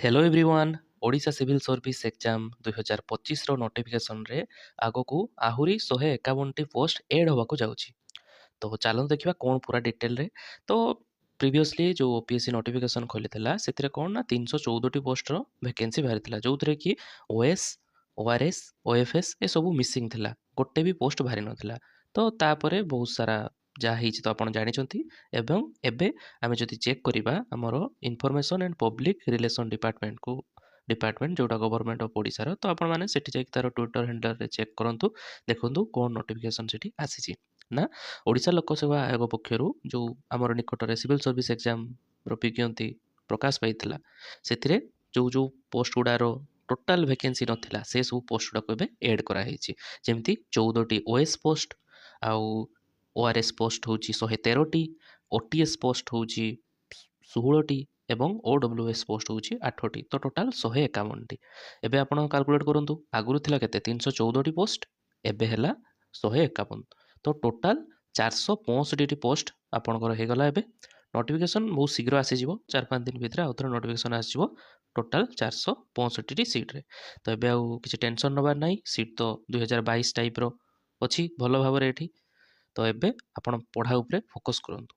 Hello everyone. Odisha civil service exam 2025 रो notification रे आगो को आहुरी 151 पोस्ट ऐड होबाको जाउची। तो चलो देखिबा कोन पूरा डिटेल रे। तो प्रीवियसली जो ओपीएससी नोटिफिकेशन खोलिथिला सेतिरे कोन ना 314 पोस्ट रो वैकेंसी बाहरिथिला जोथरे कि ओएस, ओआरएस, ओएफएस ए सब मिसिंग थिला, गोटे भी पोस्ट बाहरि नथिला। तो तापरे बहुत सारा जा ହେଇଛି ତ ଆପଣ ଜାଣିଛନ୍ତି। ଏବଂ ଏବେ ଆମେ ଯଦି ଚେକ୍ କରିବା ଆମର information and public relation department ଯେଉଁଟା ଗଭର୍ଣ୍ଣମେଣ୍ଟ ଅଫ୍ ଓଡ଼ିଶାର, ତ ଆପଣମାନେ ସେଠି ଯାଇକି ତାର ଟ୍ୱିଟର ହ୍ୟାଣ୍ଡଲରେ ଚେକ୍ କରନ୍ତୁ, ଦେଖନ୍ତୁ କ'ଣ ନୋଟିଫିକେସନ୍ ସେଠି ଆସିଛି ନା। ଓଡ଼ିଶା ଲୋକସେବା ଆୟୋଗ ପକ୍ଷରୁ ଯେଉଁ ଆମର ନିକଟରେ ସିଭିଲ୍ ସର୍ଭିସ୍ ଏକ୍ଜାମର ବିଜ୍ଞପ୍ତି ପ୍ରକାଶ ପାଇଥିଲା, ସେଥିରେ ଯେଉଁ ଯେଉଁ ପୋଷ୍ଟ ଗୁଡ଼ାର ଟୋଟାଲ୍ ଭେକେନ୍ସି ନଥିଲା ସେ ସବୁ ପୋଷ୍ଟ ଗୁଡ଼ାକୁ ଏବେ ଏଡ୍ କରାହେଇଛି। ଯେମିତି 14ଟି ଓଏସ୍ ପୋଷ୍ଟ, ଆଉ ଓଆରଏସ୍ ପୋଷ୍ଟ ହେଉଛି 113ଟି, ଓଟିଏସ୍ ପୋଷ୍ଟ ହେଉଛି 16ଟି ଏବଂ ଓଡବ୍ଲ୍ୟୁଏସ୍ ପୋଷ୍ଟ ହେଉଛି 8ଟି। ତ ଟୋଟାଲ୍ 151ଟି। ଏବେ ଆପଣ କାଲକୁଲେଟ୍ କରନ୍ତୁ, ଆଗରୁ ଥିଲା କେତେ 314ଟି ପୋଷ୍ଟ, ଏବେ ହେଲା 151। ତ ଟୋଟାଲ୍ 465ଟି ପୋଷ୍ଟ ଆପଣଙ୍କର ହେଇଗଲା। ଏବେ ନୋଟିଫିକେସନ୍ ବହୁତ ଶୀଘ୍ର ଆସିଯିବ, 4-5 ଦିନ ଭିତରେ ଆଉ ଥରେ ନୋଟିଫିକେସନ୍ ଆସିଯିବ ଟୋଟାଲ୍ 465ଟି ସିଟ୍ରେ। ତ ଏବେ ଆଉ କିଛି ଟେନସନ୍ ନେବାର ନାହିଁ, ସିଟ୍ ତ 2022 ଟାଇପ୍ର ଅଛି ଭଲ ଭାବରେ ଏଠି। ତ ଏବେ ଆପଣ ପଢ଼ା ଉପରେ ଫୋକସ୍ କରନ୍ତୁ।